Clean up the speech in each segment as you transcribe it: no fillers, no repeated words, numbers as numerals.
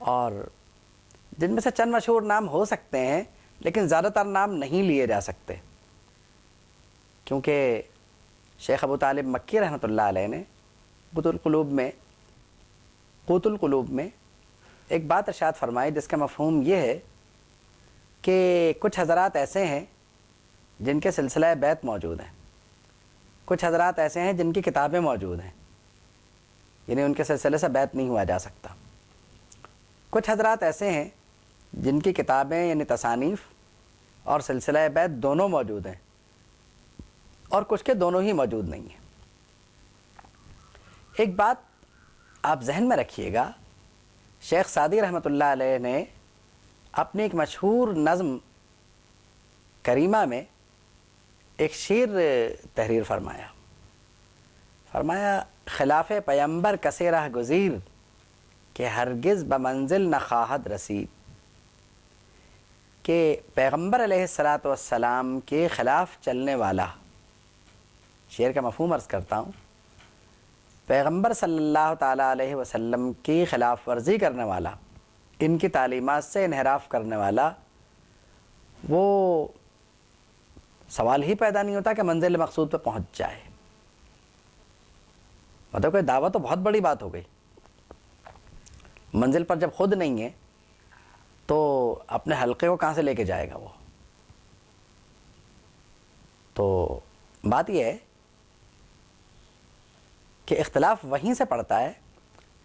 اور جن میں سے چند مشہور نام ہو سکتے ہیں لیکن زیادہ تر نام نہیں لیے جا سکتے، کیونکہ شیخ ابو طالب مکی رحمۃ اللہ علیہ نے قوت القلوب میں ایک بات ارشاد فرمائی جس کا مفہوم یہ ہے کہ کچھ حضرات ایسے ہیں جن کے سلسلہ بیعت موجود ہیں، کچھ حضرات ایسے ہیں جن کی کتابیں موجود ہیں، یعنی ان کے سلسلے سے بیعت نہیں ہوا جا سکتا، کچھ حضرات ایسے ہیں جن کی کتابیں یعنی تصانیف اور سلسلہ بیعت دونوں موجود ہیں، اور کچھ کے دونوں ہی موجود نہیں ہیں۔ ایک بات آپ ذہن میں رکھیے گا، شیخ سعدی رحمۃ اللہ علیہ نے اپنی ایک مشہور نظم کریمہ میں ایک شعر تحریر فرمایا خلاف پیمبر کسے راہ گزیر کہ ہرگز بمنزل نہ خواہد رسید، کہ پیغمبر علیہ الصلاۃ والسلام کے خلاف چلنے والا، شعر کا مفہوم عرض کرتا ہوں، پیغمبر صلی اللہ تعالیٰ علیہ وسلم کی خلاف ورزی کرنے والا، ان کی تعلیمات سے انحراف کرنے والا، وہ سوال ہی پیدا نہیں ہوتا کہ منزل مقصود پہ پہنچ جائے۔ مطلب کہ دعوت تو بہت بڑی بات ہو گئی، منزل پر جب خود نہیں ہے تو اپنے حلقے کو کہاں سے لے کے جائے گا وہ؟ تو بات یہ ہے کہ اختلاف وہیں سے پڑتا ہے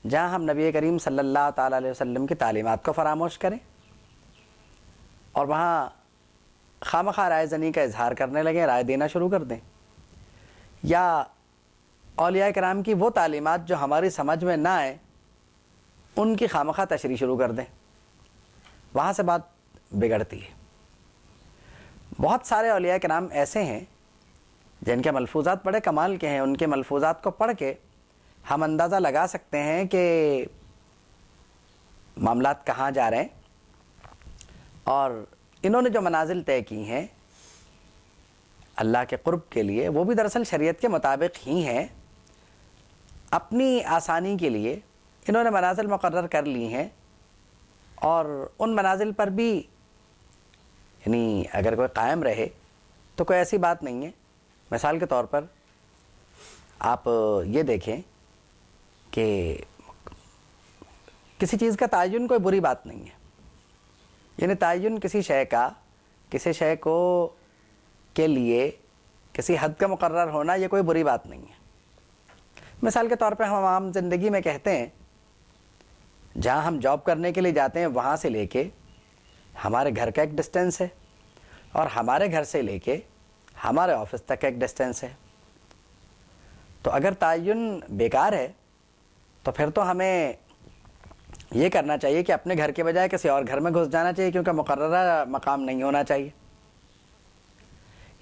جہاں ہم نبی کریم صلی اللہ تعالیٰ علیہ وسلم کی تعلیمات کو فراموش کریں اور وہاں خواہ رائے زنی کا اظہار کرنے لگیں، رائے دینا شروع کر دیں، یا اولیاء کرام کی وہ تعلیمات جو ہماری سمجھ میں نہ آئے ان کی خواہ تشریح شروع کر دیں، وہاں سے بات بگڑتی ہے۔ بہت سارے اولیاء کرام ایسے ہیں جن کے ملفوظات بڑے کمال کے ہیں، ان کے ملفوظات کو پڑھ کے ہم اندازہ لگا سکتے ہیں کہ معاملات کہاں جا رہے ہیں، اور انہوں نے جو منازل طے کی ہیں اللہ کے قرب کے لیے وہ بھی دراصل شریعت کے مطابق ہی ہیں۔ اپنی آسانی کے لیے انہوں نے منازل مقرر کر لی ہیں، اور ان منازل پر بھی یعنی اگر کوئی قائم رہے تو کوئی ایسی بات نہیں ہے۔ مثال کے طور پر آپ یہ دیکھیں کہ کسی چیز کا تعین کوئی بری بات نہیں ہے، یعنی تعین کسی شے کا کسی شے کو کے لیے کسی حد کا مقرر ہونا یہ کوئی بری بات نہیں ہے۔ مثال کے طور پہ ہم عام زندگی میں کہتے ہیں جہاں ہم جاب کرنے کے لیے جاتے ہیں وہاں سے لے کے ہمارے گھر کا ایک ڈسٹینس ہے، اور ہمارے گھر سے لے کے ہمارے آفس تک ایک ڈسٹینس ہے۔ تو اگر تعین بیکار ہے تو پھر تو ہمیں یہ کرنا چاہیے کہ اپنے گھر کے بجائے کسی اور گھر میں گھس جانا چاہیے، کیونکہ مقررہ مقام نہیں ہونا چاہیے،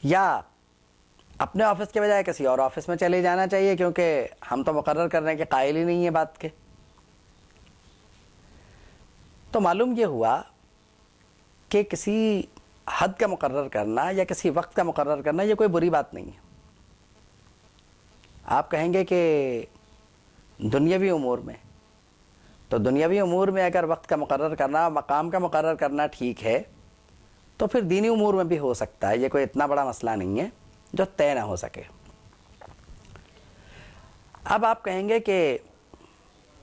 یا اپنے آفس کے بجائے کسی اور آفس میں چلے جانا چاہیے، کیونکہ ہم تو مقرر کرنے کے قائل ہی نہیں ہیں بات کے۔ تو معلوم یہ ہوا کہ کسی حد کا مقرر کرنا یا کسی وقت کا مقرر کرنا یہ کوئی بری بات نہیں ہے۔ آپ کہیں گے کہ دنیاوی امور میں، تو دنیاوی امور میں اگر وقت کا مقرر کرنا، مقام کا مقرر کرنا ٹھیک ہے، تو پھر دینی امور میں بھی ہو سکتا ہے، یہ کوئی اتنا بڑا مسئلہ نہیں ہے جو طے نہ ہو سکے۔ اب آپ کہیں گے کہ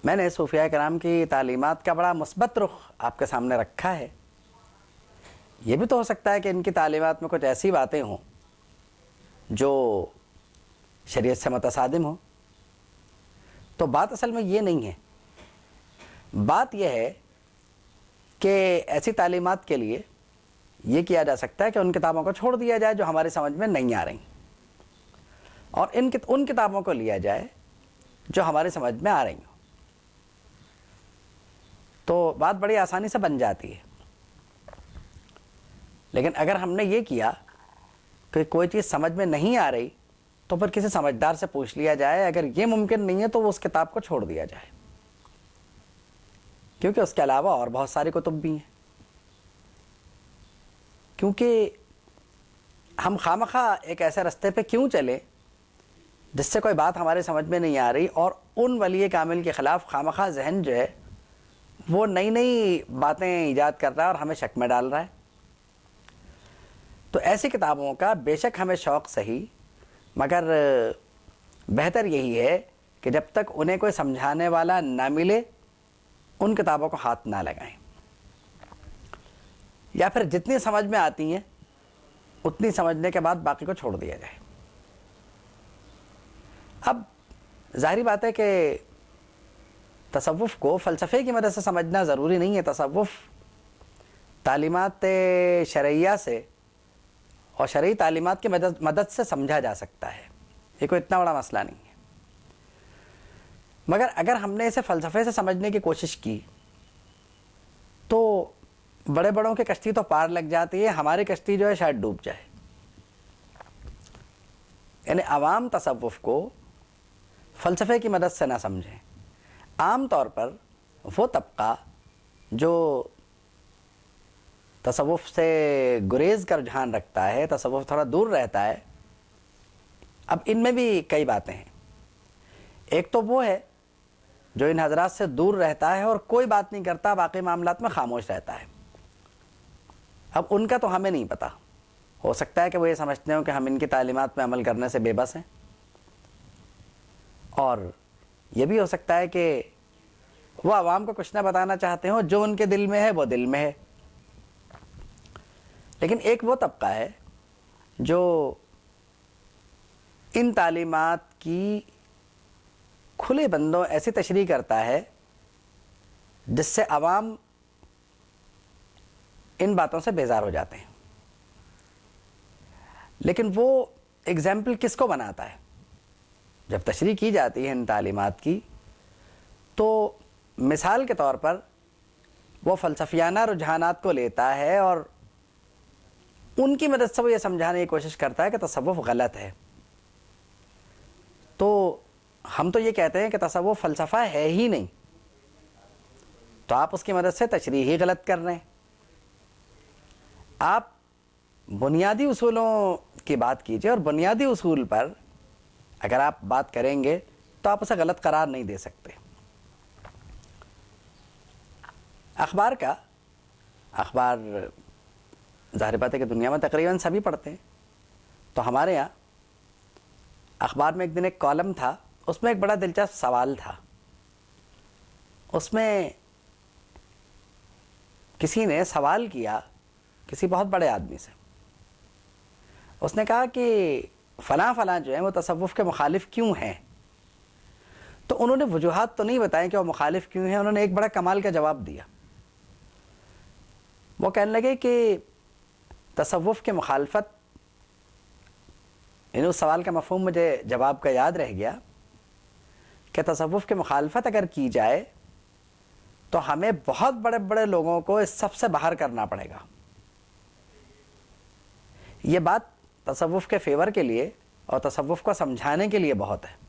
میں نے صوفیاء کرام کی تعلیمات کا بڑا مثبت رخ آپ کے سامنے رکھا ہے، یہ بھی تو ہو سکتا ہے کہ ان کی تعلیمات میں کچھ ایسی باتیں ہوں جو شریعت سے متصادم ہوں۔ تو بات اصل میں یہ نہیں ہے، بات یہ ہے کہ ایسی تعلیمات کے لیے یہ کیا جا سکتا ہے کہ ان کتابوں کو چھوڑ دیا جائے جو ہماری سمجھ میں نہیں آ رہی، اور ان کتابوں کو لیا جائے جو ہماری سمجھ میں آ رہی ہوں، تو بات بڑی آسانی سے بن جاتی ہے۔ لیکن اگر ہم نے یہ کیا کہ کوئی چیز سمجھ میں نہیں آ رہی تو پھر کسی سمجھدار سے پوچھ لیا جائے، اگر یہ ممکن نہیں ہے تو وہ اس کتاب کو چھوڑ دیا جائے، کیونکہ اس کے علاوہ اور بہت ساری کتب بھی ہیں۔ کیونکہ ہم خواہ ایک ایسے رستے پہ کیوں چلیں جس سے کوئی بات ہمارے سمجھ میں نہیں آ رہی، اور ان ولی کامل کے خلاف خواہ ذہن جو ہے وہ نئی نئی باتیں ایجاد کر رہا ہے اور ہمیں شک میں ڈال رہا ہے. تو ایسی کتابوں کا بے شک ہمیں شوق صحیح، مگر بہتر یہی ہے کہ جب تک انہیں کوئی سمجھانے والا نہ ملے ان کتابوں کو ہاتھ نہ لگائیں، یا پھر جتنی سمجھ میں آتی ہیں اتنی سمجھنے کے بعد باقی کو چھوڑ دیا جائے. اب ظاہری بات ہے کہ تصوف کو فلسفے کی مدد سے سمجھنا ضروری نہیں ہے. تصوف تعلیمات شرعیہ سے اور شرعی تعلیمات کی مدد سے سمجھا جا سکتا ہے، یہ کوئی اتنا بڑا مسئلہ نہیں ہے. مگر اگر ہم نے اسے فلسفے سے سمجھنے کی کوشش کی تو بڑے بڑوں کی کشتی تو پار لگ جاتی ہے، ہماری کشتی جو ہے شاید ڈوب جائے. یعنی عوام تصوف کو فلسفے کی مدد سے نہ سمجھیں. عام طور پر وہ طبقہ جو تصوف سے گریز کا رجحان رکھتا ہے، تصوف تھوڑا دور رہتا ہے، اب ان میں بھی کئی باتیں ہیں. ایک تو وہ ہے جو ان حضرات سے دور رہتا ہے اور کوئی بات نہیں کرتا، باقی معاملات میں خاموش رہتا ہے. اب ان کا تو ہمیں نہیں پتہ، ہو سکتا ہے کہ وہ یہ سمجھتے ہوں کہ ہم ان کی تعلیمات میں عمل کرنے سے بے بس ہیں، اور یہ بھی ہو سکتا ہے کہ وہ عوام کو کچھ نہ بتانا چاہتے ہوں، جو ان کے دل میں ہے وہ دل میں ہے. لیکن ایک وہ طبقہ ہے جو ان تعلیمات کی کھلے بندوں ایسی تشریح کرتا ہے جس سے عوام ان باتوں سے بیزار ہو جاتے ہیں. لیکن وہ ایگزامپل کس کو بناتا ہے؟ جب تشریح کی جاتی ہے ان تعلیمات کی تو مثال کے طور پر وہ فلسفیانہ رجحانات کو لیتا ہے اور ان کی مدد سے وہ یہ سمجھانے کی کوشش کرتا ہے کہ تصوف غلط ہے. تو ہم تو یہ کہتے ہیں کہ تصوف فلسفہ ہے ہی نہیں، تو آپ اس کی مدد سے تشریح ہی غلط کر رہے ہیں. آپ بنیادی اصولوں کی بات کیجئے، اور بنیادی اصول پر اگر آپ بات کریں گے تو آپ اسے غلط قرار نہیں دے سکتے. اخبار ظاہر بات ہے کہ دنیا میں تقریباً سبھی پڑھتے ہیں. تو ہمارے یہاں اخبار میں ایک دن ایک کالم تھا، اس میں ایک بڑا دلچسپ سوال تھا. اس میں کسی نے سوال کیا کسی بہت بڑے آدمی سے. اس نے کہا کہ فلاں جو ہیں وہ تصوف کے مخالف کیوں ہیں؟ تو انہوں نے وجوہات تو نہیں بتائیں کہ وہ مخالف کیوں ہیں، انہوں نے ایک بڑا کمال کا جواب دیا. وہ کہنے لگے کہ تصوف کے مخالفت، یعنی اس سوال کا مفہوم مجھے جواب کا یاد رہ گیا کہ تصوف کی مخالفت اگر کی جائے تو ہمیں بہت بڑے بڑے لوگوں کو اس سب سے باہر کرنا پڑے گا. یہ بات تصوف کے فیور کے لیے اور تصوف کو سمجھانے کے لیے بہت ہے.